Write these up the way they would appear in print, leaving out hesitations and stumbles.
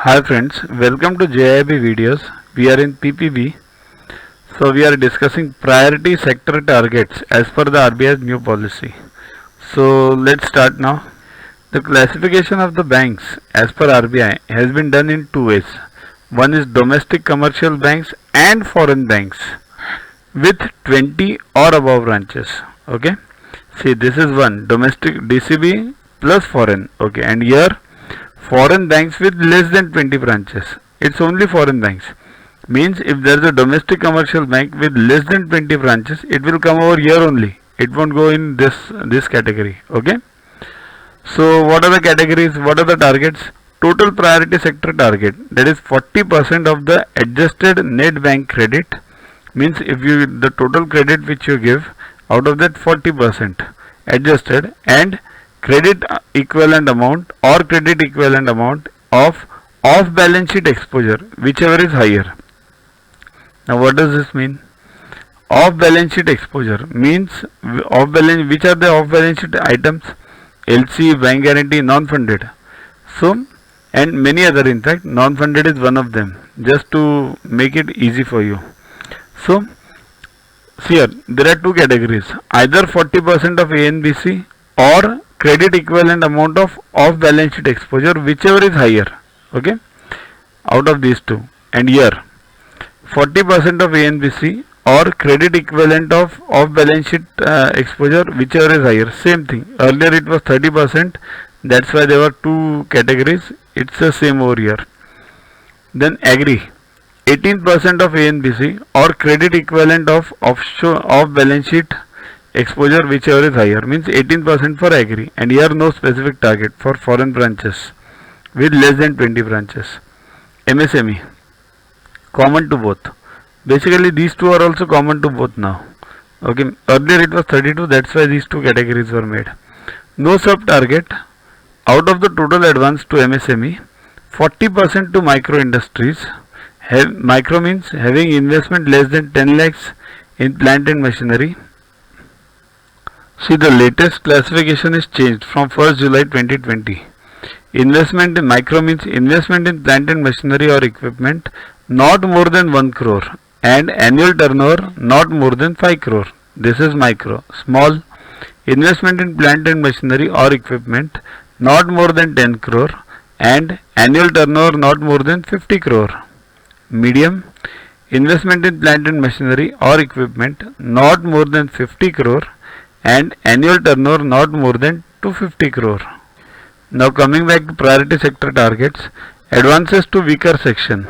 Hi friends, welcome to JAIIB videos. We are in PPB. So we are discussing priority sector targets as per the RBI's new policy. So let's start now. The classification of the banks as per RBI has been done in two ways. One is domestic commercial banks and foreign banks with 20 or above branches. Okay. See, this is one domestic DCB plus foreign. Okay, and here foreign banks with less than 20 branches. It's only foreign banks. Means if there is a domestic commercial bank with less than 20 branches, it will come over here only. It won't go in this category. Okay. So what are the categories? What are the targets? Total priority sector target, that is 40% of the adjusted net bank credit. Means if you the total credit which you give, out of that 40% adjusted, and credit equivalent amount or credit equivalent amount of off balance sheet exposure, whichever is higher. Now what does this mean? Off balance sheet exposure means off balance, which are the off balance sheet items? LC, bank guarantee, non-funded. So, and many other, in fact non-funded is one of them, just to make it easy for you. So here there are two categories, either 40% of ANBC or credit equivalent amount of off balance sheet exposure, whichever is higher. Okay, out of these two. And here 40% of ANBC or credit equivalent of off balance sheet exposure, whichever is higher. Same thing, earlier it was 30%, that's why there were two categories. It's the same over here. Then agri, 18% of ANBC or credit equivalent of off balance sheet exposure, whichever is higher, means 18% for agri. And here no specific target for foreign branches with less than 20 branches. MSME, common to both. Basically these two are also common to both now. Okay, earlier it was 32, that's why these two categories were made. No sub target. Out of the total advance to MSME, 40% to micro industries. Micro means having investment less than 10 lakhs in plant and machinery. See, the latest classification is changed from 1st July 2020. Investment in micro means investment in plant and machinery or equipment not more than 1 crore and annual turnover not more than 5 crore. This is micro. Small, investment in plant and machinery or equipment not more than 10 crore and annual turnover not more than 50 crore. Medium, investment in plant and machinery or equipment not more than 50 crore and annual turnover not more than 250 crore. Now coming back to priority sector targets, advances to weaker section,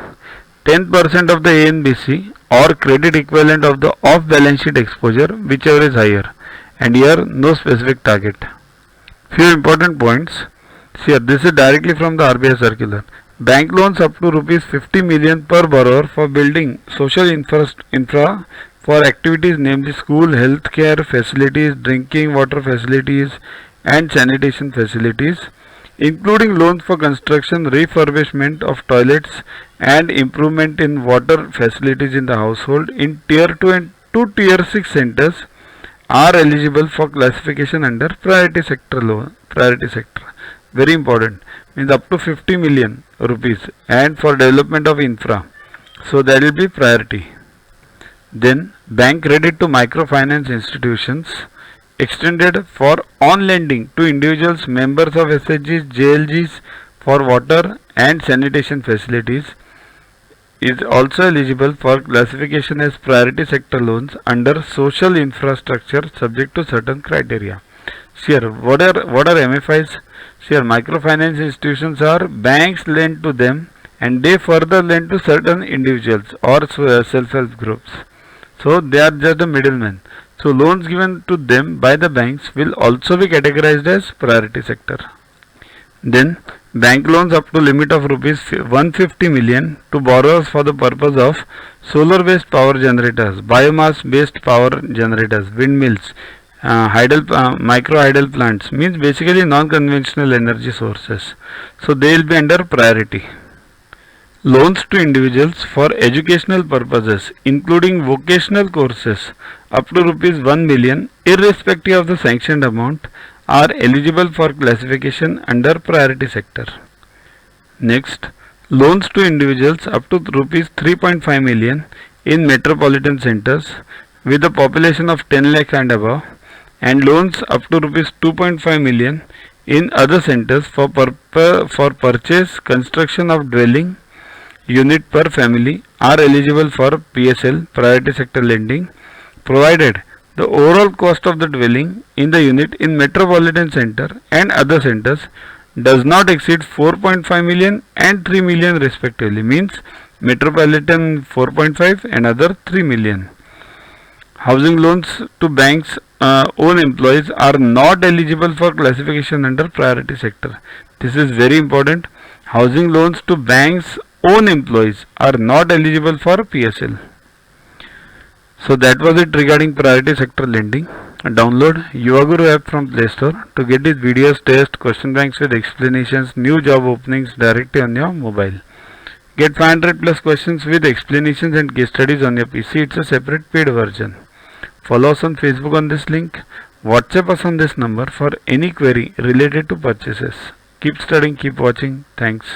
10% of the ANBC or credit equivalent of the off balance sheet exposure, whichever is higher, and here no specific target. Few important points. Here this is directly from the RBI circular. Bank loans up to rupees 50 million per borrower for building social infra for activities namely school, healthcare facilities, drinking water facilities and sanitation facilities, including loans for construction, refurbishment of toilets and improvement in water facilities in the household in tier 2 and 2 tier 6 centers, are eligible for classification under priority sector loan. Priority sector, very important, means up to 50 million rupees and for development of infra, so that will be priority. Then bank credit to microfinance institutions extended for on lending to individuals, members of SHGs, JLGs for water and sanitation facilities is also eligible for classification as priority sector loans under social infrastructure subject to certain criteria. Here, what are MFIs? Here, microfinance institutions are banks lend to them and they further lend to certain individuals or self-help groups. So they are just the middlemen. So loans given to them by the banks will also be categorized as priority sector. Then bank loans up to limit of rupees 150 million to borrowers for the purpose of solar based power generators, biomass based power generators, windmills, micro hydel plants, means basically non-conventional energy sources. So they will be under priority. Loans to individuals for educational purposes including vocational courses up to rupees 1 million irrespective of the sanctioned amount are eligible for classification under priority sector. Next, Loans to individuals up to rupees 3.5 million in metropolitan centers with a population of 10 lakh and above, and loans up to rupees 2.5 million in other centers for purchase construction of dwelling unit per family are eligible for PSL, Priority Sector Lending, provided the overall cost of the dwelling in the unit in metropolitan center and other centers does not exceed 4.5 million and 3 million respectively. Means metropolitan 4.5 and other 3 million. Housing loans to banks own employees are not eligible for classification under priority sector. This is very important. Housing loans to banks own employees are not eligible for PSL. So that was it regarding priority sector lending. Download Yuvaguru app from Play Store to get these videos, tests, question banks with explanations, new job openings directly on your mobile. Get 500 plus questions with explanations and case studies on your PC. It's a separate paid version. Follow us on Facebook on this link. WhatsApp us on this number for any query related to purchases. Keep studying, keep watching. Thanks.